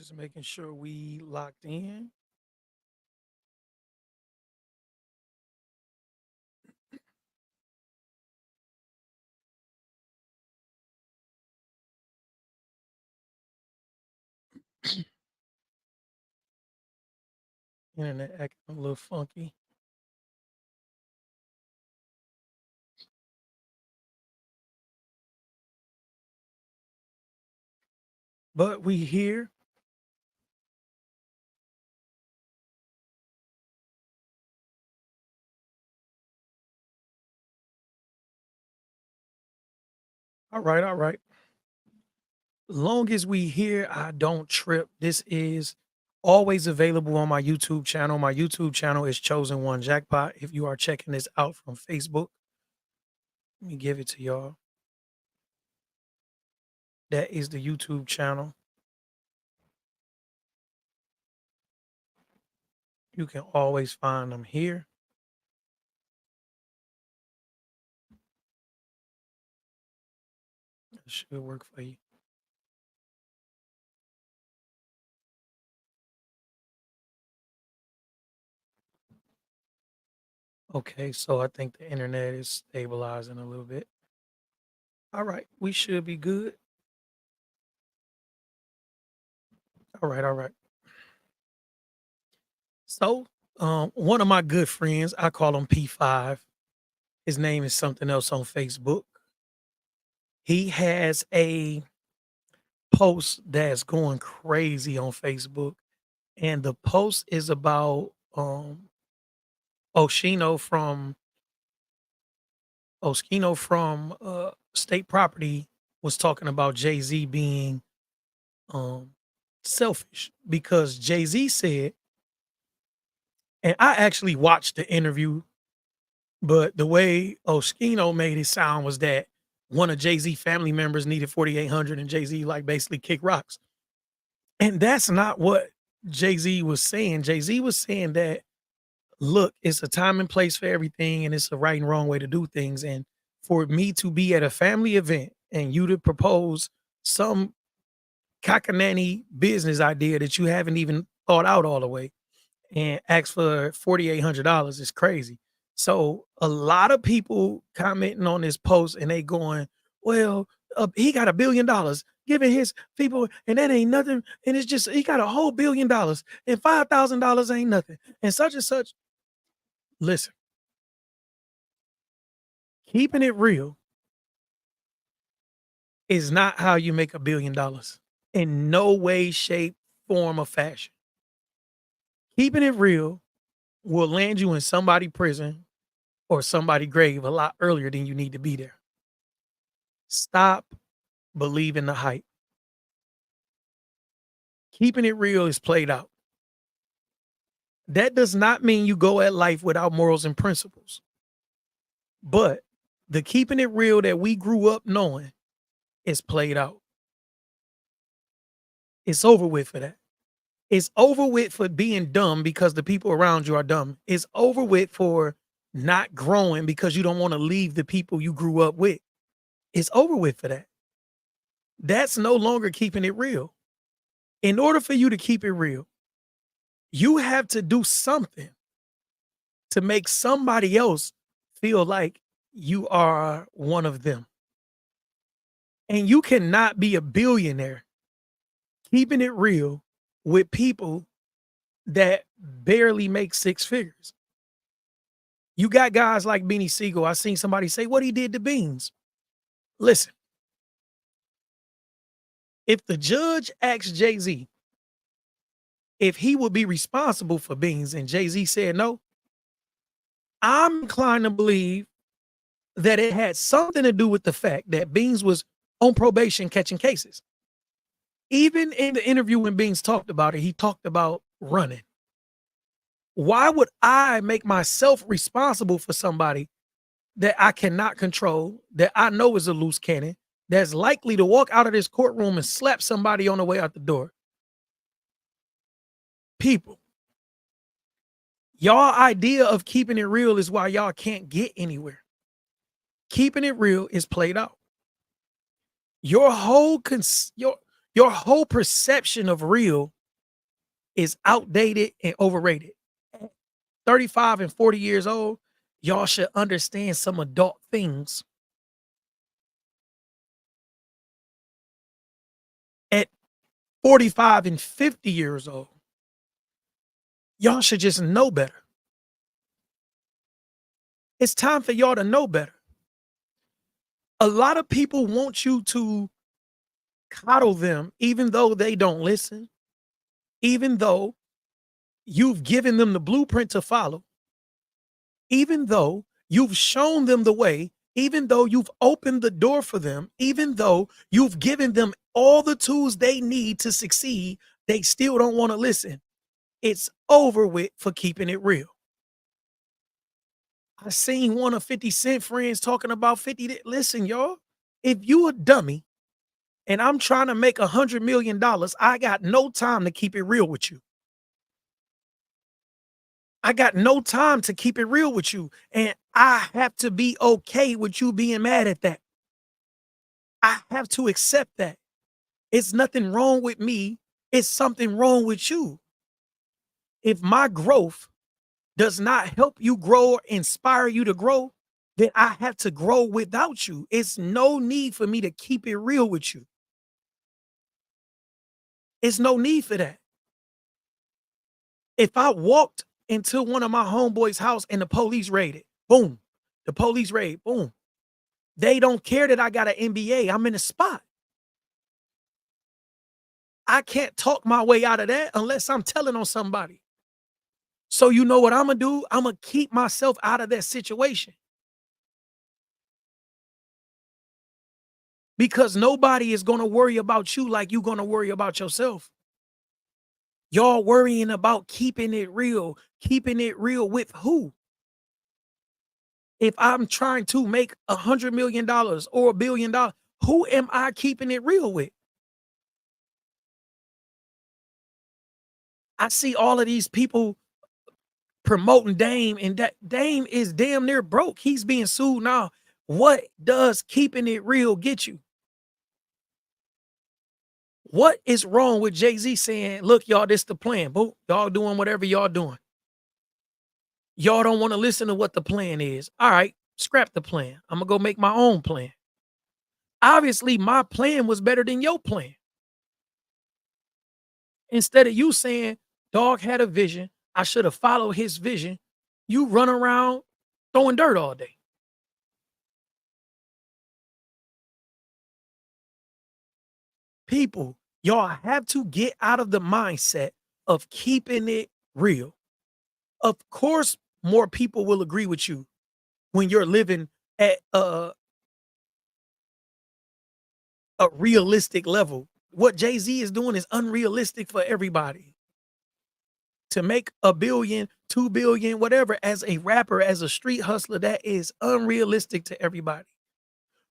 Just making sure we locked in. Internet acting a little funky. But we here. All right, all right. Long as we here, I don't trip. This is always available on my YouTube channel. My YouTube channel is Chosen One Jackpot. If you are checking this out from Facebook, let me give it to y'all. That is the YouTube channel. You can always find them here. It should work for you. Okay, so I think the internet is stabilizing a little bit. All right, we should be good. All right, all right. So, one of my good friends, I call him P5. His name is something else on Facebook. He has a post that's going crazy on Facebook, and the post is about Oshino from State Property was talking about Jay-Z being um selfish because Jay-Z said, and I actually watched the interview. But the way Oskino made it sound was that one of Jay-Z family members needed 4,800 and Jay-Z like basically kick rocks. And that's not what Jay-Z was saying. Jay-Z was saying that, look, it's a time and place for everything, and it's a right and wrong way to do things. And for me to be at a family event and you to propose some cockananny business idea that you haven't even thought out all the way and ask for $4,800 is crazy. So a lot of people commenting on this post and they going, well, he got $1 billion giving his people, and that ain't nothing. And it's just he got a whole $1 billion, and $5,000 ain't nothing, and such and such. Listen, keeping it real is not how you make $1 billion in no way, shape, form, or fashion. Keeping it real will land you in somebody prison or somebody grave a lot earlier than you need to be there. Stop believing the hype. Keeping it real is played out. That does not mean you go at life without morals and principles. But the keeping it real that we grew up knowing is played out. It's over with for that. It's over with for being dumb because the people around you are dumb. It's over with for not growing because you don't want to leave the people you grew up with. It's over with for that. That's no longer keeping it real. In order for you to keep it real, you have to do something to make somebody else feel like you are one of them. And you cannot be a billionaire keeping it real with people that barely make six figures. You got guys like Beanie Siegel. I seen somebody say what he did to Beans. Listen, if the judge asked Jay-Z if he would be responsible for Beans and Jay-Z said no, I'm inclined to believe that it had something to do with the fact that Beans was on probation catching cases. Even in the interview when Beans talked about it, he talked about running. Why would I make myself responsible for somebody that I cannot control, that I know is a loose cannon, that's likely to walk out of this courtroom and slap somebody on the way out the door? People, y'all idea of keeping it real is why y'all can't get anywhere. Keeping it real is played out. Your whole your whole perception of real is outdated and overrated. At 35 and 40 years old, y'all should understand some adult things. At 45 and 50 years old, y'all should just know better. It's time for y'all to know better. A lot of people want you to coddle them even though they don't listen, even though you've given them the blueprint to follow, even though you've shown them the way, even though you've opened the door for them, even though you've given them all the tools they need to succeed, they still don't want to listen. It's over with for keeping it real. I seen one of 50 Cent friends talking about 50. Listen, y'all, if you a dummy and I'm trying to make $100 million, I got no time to keep it real with you. I got no time to keep it real with you. And I have to be okay with you being mad at that. I have to accept that. It's nothing wrong with me. It's something wrong with you. If my growth does not help you grow or inspire you to grow, then I have to grow without you. It's no need for me to keep it real with you. It's no need for that. If I walked into one of my homeboys' house and the police raided, boom, the police raid, boom. They don't care that I got an MBA. I'm in a spot. I can't talk my way out of that unless I'm telling on somebody. So you know what I'm gonna do? I'm gonna keep myself out of that situation because nobody is gonna worry about you like you're gonna worry about yourself. Y'all worrying about keeping it real with who? If I'm trying to make $100 million or $1 billion, who am I keeping it real with? I see all of these people promoting Dame, and that Dame is damn near broke. He's being sued now. What does keeping it real get you? What is wrong with Jay-Z saying, look, y'all, this the plan. Boom, y'all doing whatever y'all doing. Y'all don't want to listen to what the plan is. All right, scrap the plan. I'm gonna go make my own plan. Obviously, my plan was better than your plan. Instead of you saying, dog had a vision, I should have followed his vision, you run around throwing dirt all day. People, y'all have to get out of the mindset of keeping it real. Of course, more people will agree with you when you're living at a realistic level. What Jay-Z is doing is unrealistic for everybody. To make a billion, 2 billion, whatever, as a rapper, as a street hustler, that is unrealistic to everybody.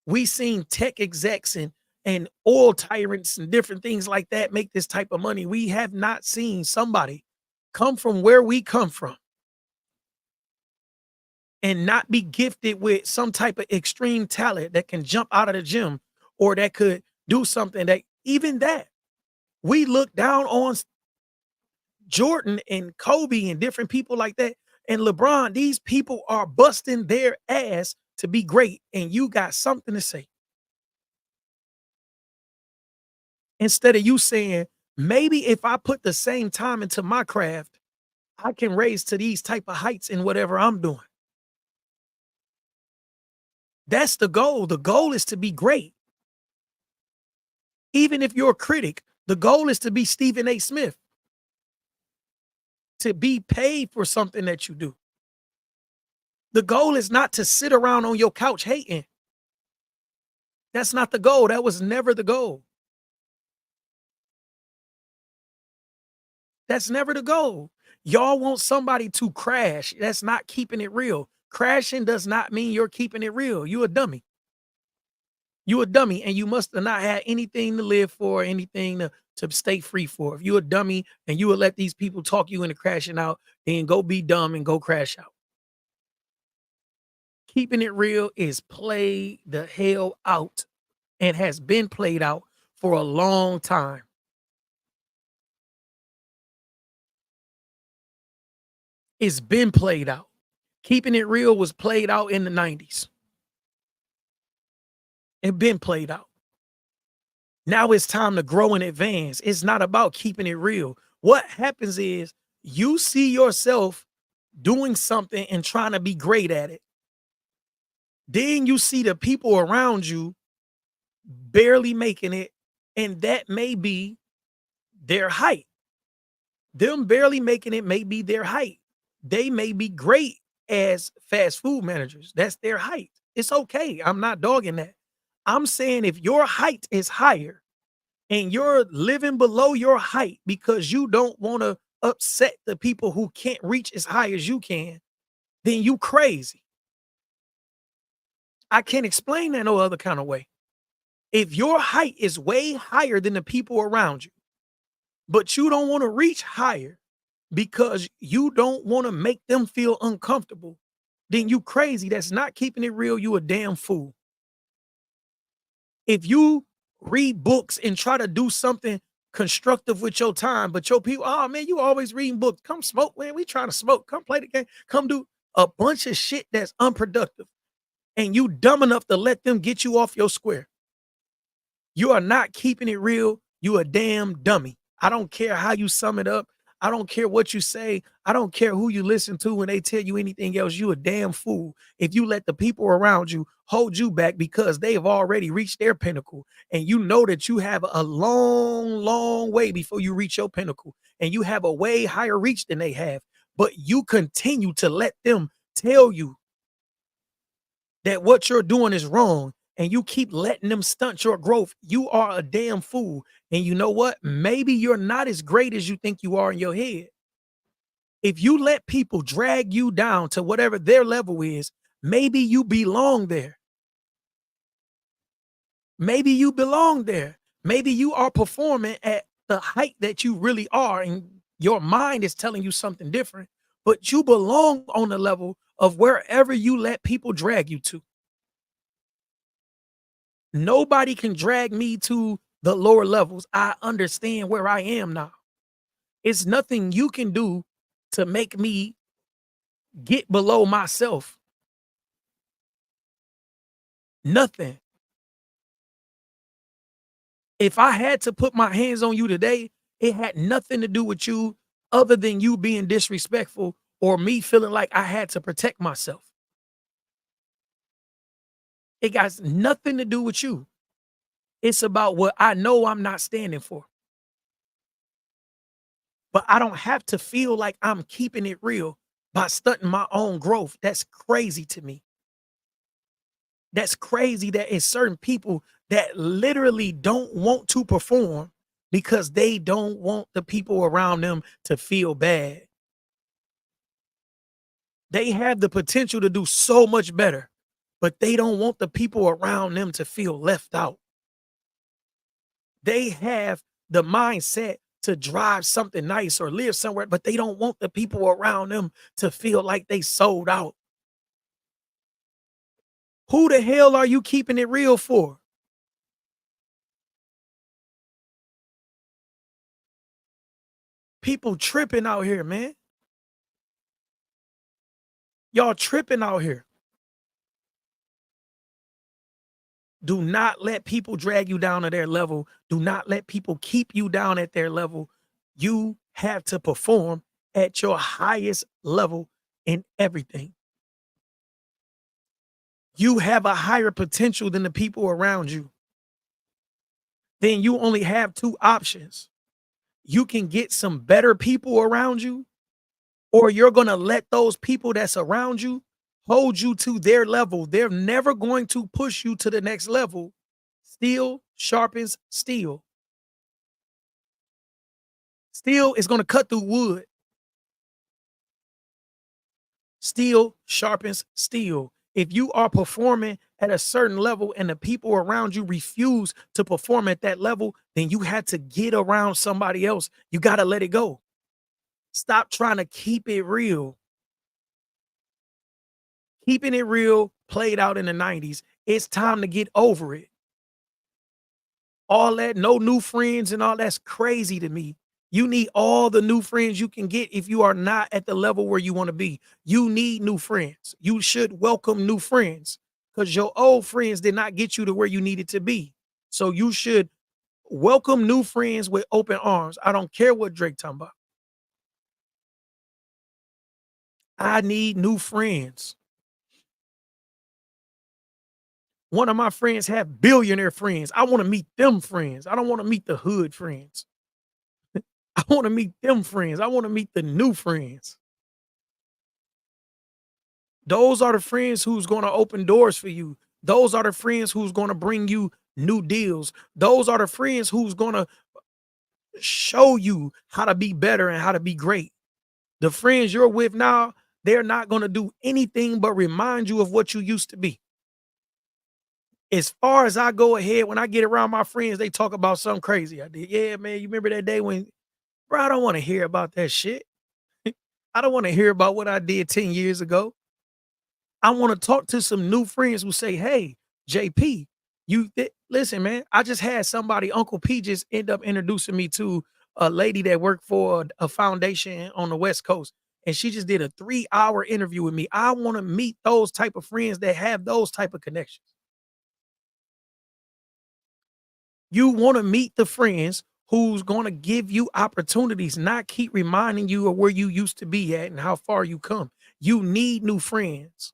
We seen tech execs and oil tyrants and different things like that make this type of money. We have not seen somebody come from where we come from and not be gifted with some type of extreme talent that can jump out of the gym or that could do something that even that we look down on Jordan and Kobe and different people like that and LeBron. These people are busting their ass to be great, and you got something to say. Instead of you saying, maybe if I put the same time into my craft, I can raise to these type of heights in whatever I'm doing. That's the goal. The goal is to be great. Even if you're a critic, the goal is to be Stephen A. Smith, to be paid for something that you do. The goal is not to sit around on your couch hating. That's not the goal. That was never the goal. That's never the goal. Y'all want somebody to crash. That's not keeping it real. Crashing does not mean you're keeping it real. You a dummy. You a dummy, and you must have not had anything to live for, anything to stay free for. If you a dummy and you would let these people talk you into crashing out, then go be dumb and go crash out. Keeping it real is play the hell out and has been played out for a long time. It's been played out. Keeping it real was played out in the 90s. It been played out. Now it's time to grow and advance. It's not about keeping it real. What happens is you see yourself doing something and trying to be great at it. Then you see the people around you barely making it, and that may be their height. Them barely making it may be their height. They may be great as fast food managers. That's their height. It's okay. I'm not dogging that. I'm saying if your height is higher and you're living below your height because you don't want to upset the people who can't reach as high as you can, then you crazy. I can't explain that no other kind of way. If your height is way higher than the people around you, but you don't want to reach higher because you don't want to make them feel uncomfortable, then you crazy. That's not keeping it real. You a damn fool. If you read books and try to do something constructive with your time, but your people, oh man, you always reading books. Come smoke, man. We trying to smoke. Come play the game. Come do a bunch of shit that's unproductive. And you dumb enough to let them get you off your square. You are not keeping it real. You a damn dummy. I don't care how you sum it up. I don't care what you say. I don't care who you listen to when they tell you anything else. You a damn fool if you let the people around you hold you back because they have already reached their pinnacle. And you know that you have a long, long way before you reach your pinnacle. And you have a way higher reach than they have. But you continue to let them tell you that what you're doing is wrong and you keep letting them stunt your growth, you are a damn fool. And you know what? Maybe you're not as great as you think you are in your head. If you let people drag you down to whatever their level is, maybe you belong there. Maybe you belong there. Maybe you are performing at the height that you really are, and your mind is telling you something different, but you belong on the level of wherever you let people drag you to. Nobody can drag me to the lower levels. I understand where I am now. It's nothing you can do to make me get below myself. Nothing. If I had to put my hands on you today, it had nothing to do with you other than you being disrespectful or me feeling like I had to protect myself. It got nothing to do with you. It's about what I know I'm not standing for. But I don't have to feel like I'm keeping it real by stunting my own growth. That's crazy to me. That's crazy that it's certain people that literally don't want to perform because they don't want the people around them to feel bad. They have the potential to do so much better, but they don't want the people around them to feel left out. They have the mindset to drive something nice or live somewhere, but they don't want the people around them to feel like they sold out. Who the hell are you keeping it real for? People tripping out here, man. Y'all tripping out here. Do not let people drag you down to their level. Do not let people keep you down at their level. You have to perform at your highest level in everything. You have a higher potential than the people around you. Then you only have two options. You can get some better people around you, or you're going to let those people that's around you hold you to their level. They're never going to push you to the next level. Steel sharpens steel. Steel is going to cut through wood. Steel sharpens steel. If you are performing at a certain level and the people around you refuse to perform at that level, then you had to get around somebody else. You got to let it go. Stop trying to keep it real. Keeping it real played out in the 90s. It's time to get over it. All that, no new friends and all that's crazy to me. You need all the new friends you can get if you are not at the level where you want to be. You need new friends. You should welcome new friends because your old friends did not get you to where you needed to be. So you should welcome new friends with open arms. I don't care what Drake talking about. I need new friends. One of my friends have billionaire friends. I want to meet them friends. I don't want to meet the hood friends. I want to meet them friends. I want to meet the new friends. Those are the friends who's going to open doors for you. Those are the friends who's going to bring you new deals. Those are the friends who's going to show you how to be better and how to be great. The friends you're with now, they're not going to do anything but remind you of what you used to be. As far as I go ahead, when I get around my friends, they talk about something crazy I did. Yeah, man, you remember that day when, bro, I don't want to hear about that shit. I don't want to hear about what I did 10 years ago. I want to talk to some new friends who say, "Hey, JP, listen, man. I just had somebody, Uncle P, just end up introducing me to a lady that worked for a foundation on the West Coast, and she just did a 3-hour interview with me. I want to meet those type of friends that have those type of connections. You want to meet the friends who's going to give you opportunities, not keep reminding you of where you used to be at and how far you come. You need new friends.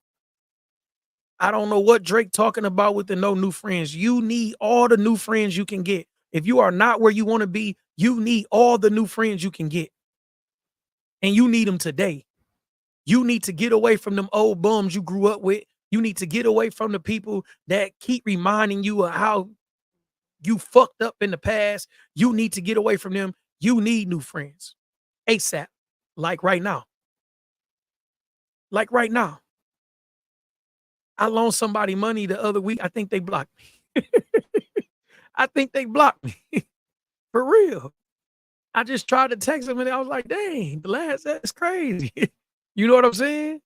I don't know what Drake talking about with the no new friends. You need all the new friends you can get. If you are not where you want to be, you need all the new friends you can get. And you need them today. You need to get away from them old bums you grew up with. You need to get away from the people that keep reminding you of how you fucked up in the past. You need to get away from them. You need new friends. ASAP. Like right now. Like right now. I loaned somebody money the other week. I think they blocked me. I think they blocked me. For real. I just tried to text him and I was like, dang, that's crazy. You know what I'm saying?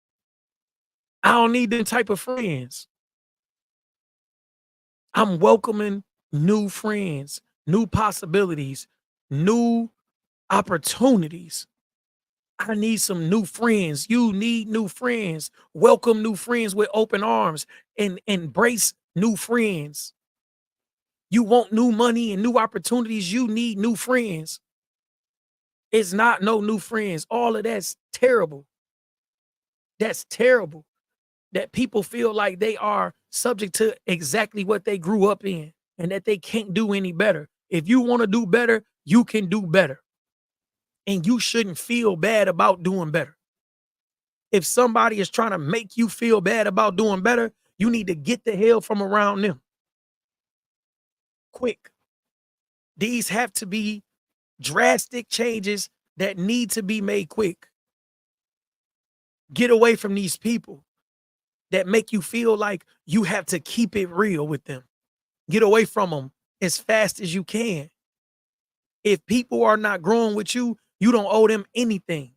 I don't need them type of friends. I'm welcoming new friends, new possibilities, new opportunities. I need some new friends. You need new friends. Welcome new friends with open arms and embrace new friends. You want new money and new opportunities. You need new friends. It's not no new friends. All of that's terrible. That's terrible. That people feel like they are subject to exactly what they grew up in and that they can't do any better. If you want to do better, you can do better. And you shouldn't feel bad about doing better. If somebody is trying to make you feel bad about doing better, you need to get the hell from around them. Quick. These have to be drastic changes that need to be made quick. Get away from these people that make you feel like you have to keep it real with them. Get away from them as fast as you can. If people are not growing with you, you don't owe them anything.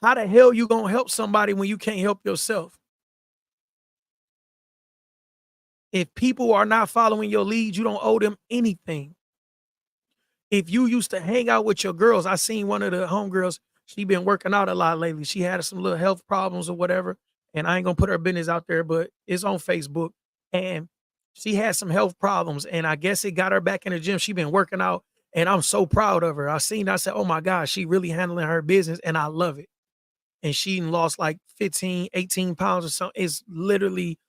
How the hell you gonna help somebody when you can't help yourself? If people are not following your lead, you don't owe them anything. If you used to hang out with your girls, I seen one of the homegirls, she been working out a lot lately. She had some little health problems or whatever, and I ain't gonna put her business out there, but it's on Facebook. And she had some health problems, and I guess it got her back in the gym. She been working out, and I'm so proud of her. I said, "Oh my God, she really handling her business," and I love it. And she lost like 15, 18 pounds or something. It's literally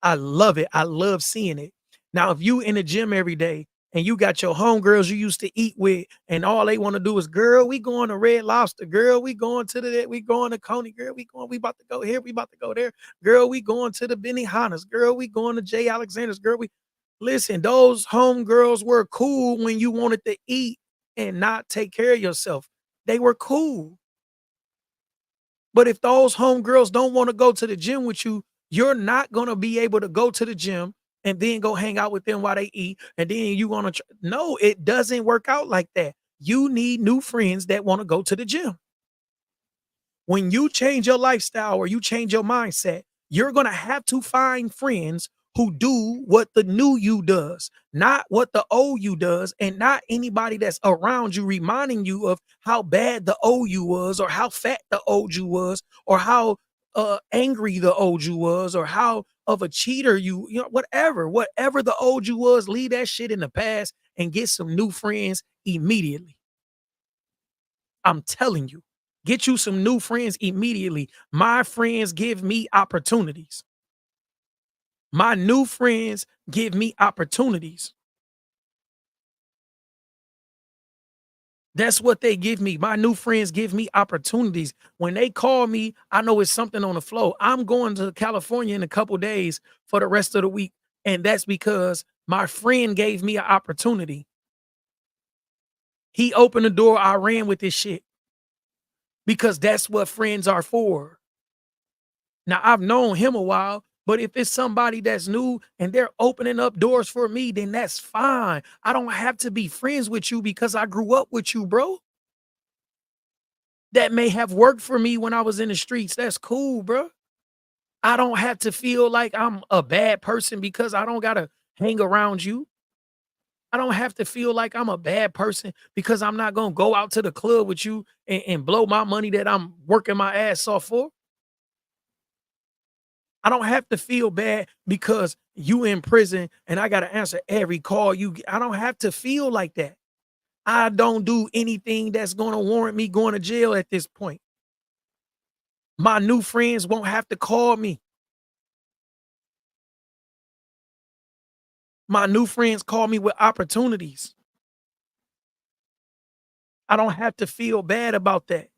I love it. I love seeing it. Now, if you in the gym every day and you got your homegirls you used to eat with, and all they want to do is, girl, we going to Red Lobster, girl, we going to we going to Coney, girl, we about to go here, we about to go there, girl, we going to the Benihana's, girl, we going to J. Alexander's, girl, we listen, those homegirls were cool when you wanted to eat and not take care of yourself. They were cool. But if those homegirls don't want to go to the gym with you, you're not going to be able to go to the gym and then go hang out with them while they eat. And then you want to, no, it doesn't work out like that. You need new friends that want to go to the gym. When you change your lifestyle or you change your mindset, you're going to have to find friends who do what the new you does, not what the old you does, and not anybody that's around you reminding you of how bad the old you was, or how fat the old you was, or how angry the old you was, or how of a cheater you know, whatever the old you was, leave that shit in the past and get some new friends immediately. I'm telling you, get you some new friends immediately. My friends give me opportunities. My new friends give me opportunities. That's what they give me. My new friends give me opportunities. When they call me, I know it's something on the flow. I'm going to California in a couple days for the rest of the week. And that's because my friend gave me an opportunity. He opened the door, I ran with this shit because that's what friends are for. Now, I've known him a while, but if it's somebody that's new and they're opening up doors for me, then that's fine. I don't have to be friends with you because I grew up with you, bro. That may have worked for me when I was in the streets. That's cool, bro. I don't have to feel like I'm a bad person because I don't gotta hang around you. I don't have to feel like I'm a bad person because I'm not gonna go out to the club with you and blow my money that I'm working my ass off for. I don't have to feel bad because you in prison and I gotta answer every call I don't have to feel like that. I don't do anything that's gonna warrant me going to jail at this point. My new friends won't have to call me. My new friends call me with opportunities. I don't have to feel bad about that.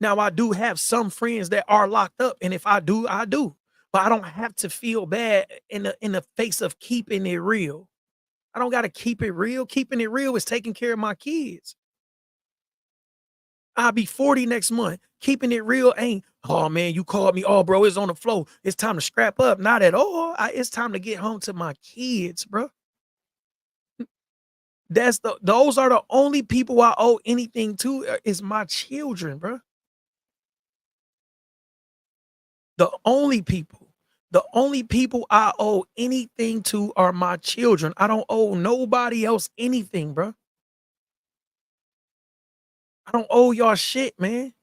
Now, I do have some friends that are locked up, and if I do, I do. But I don't have to feel bad in the face of keeping it real. I don't gotta keep it real. Keeping it real is taking care of my kids. I'll be 40 next month. Keeping it real ain't, oh man, you called me. Oh, bro, it's on the flow. It's time to scrap up. Not at all. It's time to get home to my kids, bro. Those are the only people I owe anything to is my children, bro. The only people. The only people I owe anything to are my children. I don't owe nobody else anything, bro. I don't owe y'all shit, man.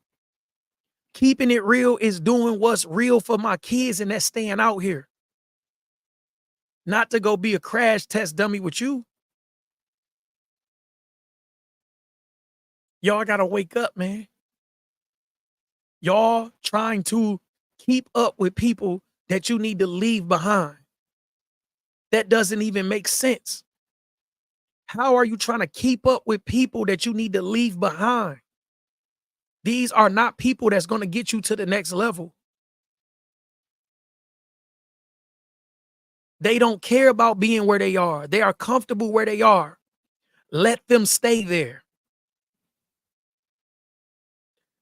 Keeping it real is doing what's real for my kids, and that's staying out here. Not to go be a crash test dummy with you. Y'all gotta wake up, man. Y'all trying to keep up with people that you need to leave behind. That doesn't even make sense. How are you trying to keep up with people that you need to leave behind? These are not people that's going to get you to the next level. They don't care about being where they are. They are comfortable where they are. Let them stay there.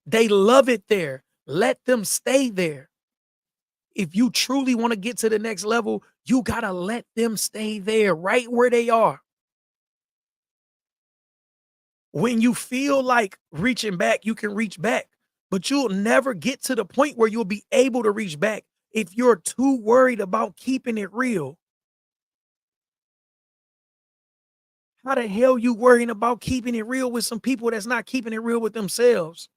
They love it there. Let them stay there. If you truly want to get to the next level, you got to let them stay there right where they are. When you feel like reaching back, you can reach back, but you'll never get to the point where you'll be able to reach back if you're too worried about keeping it real. How the hell you worrying about keeping it real with some people that's not keeping it real with themselves?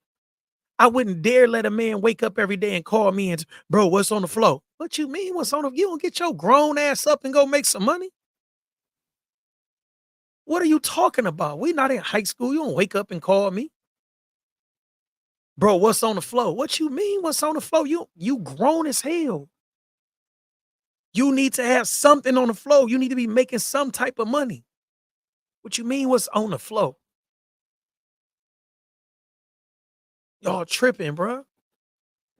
I wouldn't dare let a man wake up every day and call me and, bro, what's on the flow? What you mean? What's on the? You don't get your grown ass up and go make some money? What are you talking about? We not in high school. You don't wake up and call me, bro. What's on the flow? What you mean? What's on the flow? You grown as hell. You need to have something on the flow. You need to be making some type of money. What you mean? What's on the flow? Y'all tripping, bro.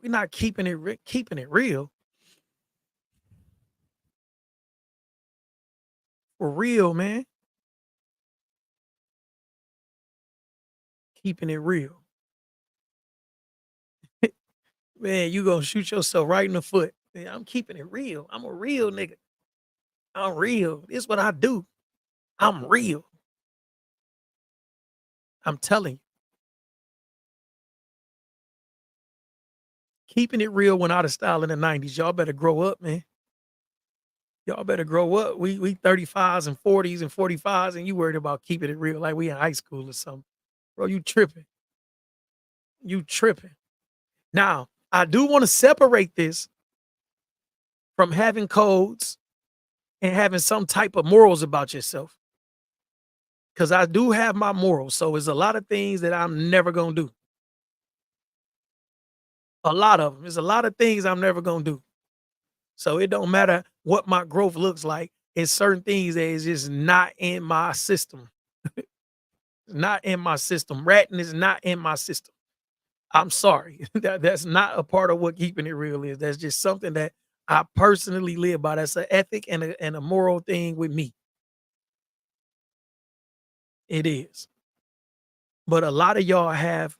We're not keeping it real. For real, man. Keeping it real. Man, you gonna shoot yourself right in the foot. Man, I'm keeping it real. I'm a real nigga. I'm real. This what I do. I'm real. I'm telling you. Keeping it real went out of style in the 90s. Y'all better grow up, man. Y'all better grow up. We 35s and 40s and 45s, and you worried about keeping it real like we in high school or something. Bro, you tripping. You tripping. Now, I do want to separate this from having codes and having some type of morals about yourself. Cause I do have my morals. So there's a lot of things that I'm never gonna do. A lot of them. There's a lot of things I'm never gonna do. So it don't matter what my growth looks like. It's certain things that is just not in my system. Not in my system. Ratting is not in my system. I'm sorry. That's not a part of what keeping it real is. That's just something that I personally live by. That's an ethic and a moral thing with me. It is. But a lot of y'all have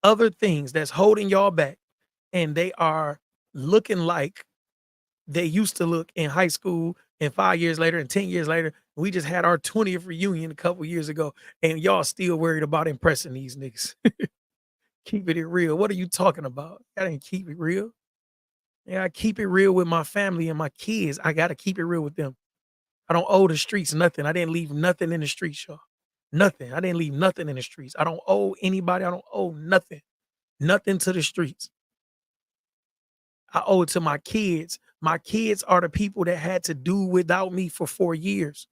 other things that's holding y'all back, and they are looking like they used to look in high school, and 5 years later and 10 years later. We just had our 20th reunion a couple years ago, and y'all still worried about impressing these niggas. Keeping it real. What are you talking about? I didn't keep it real. Yeah, I keep it real with my family and my kids. I gotta keep it real with them. I don't owe the streets nothing. I didn't leave nothing in the streets, y'all. Nothing. I didn't leave nothing in the streets. I don't owe anybody. I don't owe nothing. Nothing to the streets. I owe it to my kids. My kids are the people that had to do without me for 4 years.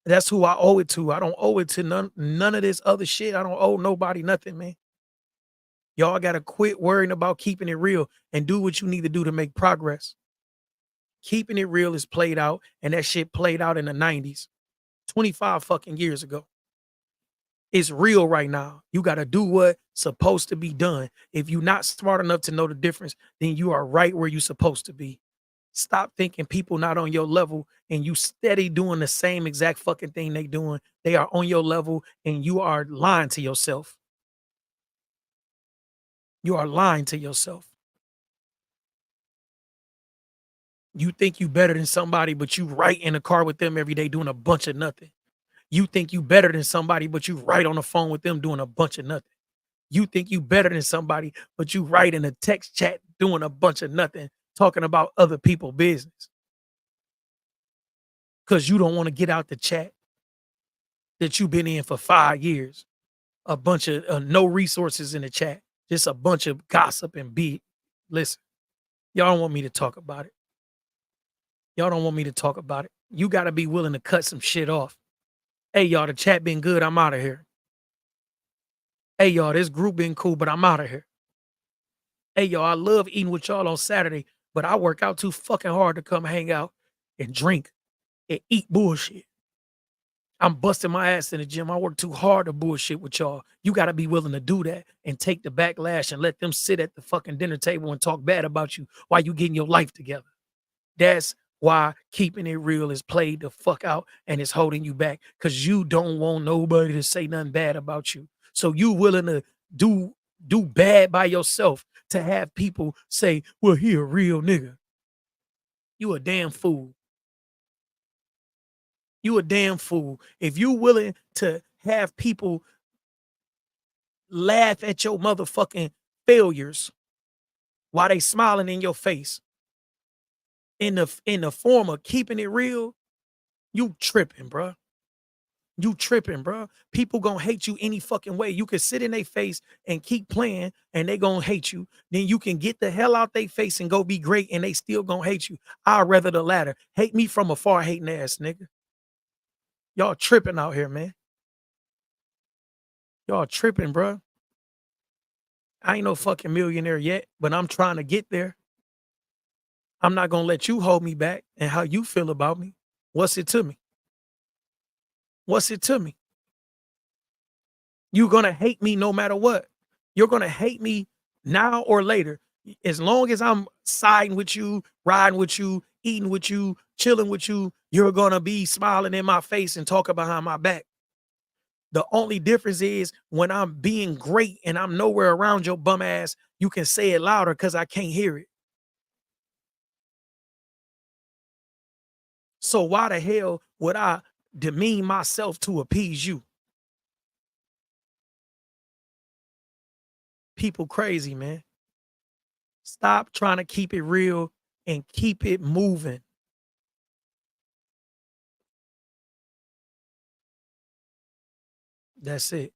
That's who I owe it to. I don't owe it to none of this other shit. I don't owe nobody nothing, man. Y'all gotta quit worrying about keeping it real and do what you need to do to make progress. Keeping it real is played out, and that shit played out in the 90s, 25 fucking years ago. It's real right now. You gotta do what's supposed to be done. If you're not smart enough to know the difference, then you are right where you're supposed to be. Stop thinking people not on your level and you steady doing the same exact fucking thing they doing. They are on your level and you are lying to yourself. You are lying to yourself. You think you better than somebody, but you right in the car with them every day doing a bunch of nothing. You think you better than somebody, but you right on the phone with them doing a bunch of nothing. You think you better than somebody, but you right in a text chat doing a bunch of nothing, talking about other people' business because you don't want to get out the chat that you've been in for 5 years. A bunch of no resources in the chat, just a bunch of gossip and beat. Listen, y'all don't want me to talk about it. Y'all don't want me to talk about it. You got to be willing to cut some shit off. Hey, y'all, the chat been good. I'm out of here. Hey, y'all, this group been cool, but I'm out of here. Hey, y'all, I love eating with y'all on Saturday, but I work out too fucking hard to come hang out and drink and eat bullshit. I'm busting my ass in the gym. I work too hard to bullshit with y'all. You got to be willing to do that and take the backlash and let them sit at the fucking dinner table and talk bad about you while you getting your life together. That's why keeping it real is played the fuck out and it's holding you back because you don't want nobody to say nothing bad about you. So you willing to do do bad by yourself to have people say, "Well, he a real nigga." You a damn fool. You a damn fool. If you willing to have people laugh at your motherfucking failures while they smiling in your face in the form of keeping it real, you tripping, bruh. You tripping, bruh. People gonna hate you any fucking way. You can sit in their face and keep playing and they gonna hate you. Then you can get the hell out their face and go be great and they still gonna hate you. I'd rather the latter. Hate me from afar, hating ass nigga. Y'all tripping out here, man. Y'all tripping, bruh. I ain't no fucking millionaire yet, but I'm trying to get there. I'm not gonna let you hold me back and how you feel about me. What's it to me? What's it to me? You're gonna hate me no matter what. You're gonna hate me now or later. As long as I'm siding with you, riding with you, eating with you, chilling with you, you're gonna be smiling in my face and talking behind my back. The only difference is when I'm being great and I'm nowhere around your bum ass, you can say it louder because I can't hear it. So why the hell would I demean myself to appease you? People crazy, man. Stop trying to keep it real and keep it moving. That's it.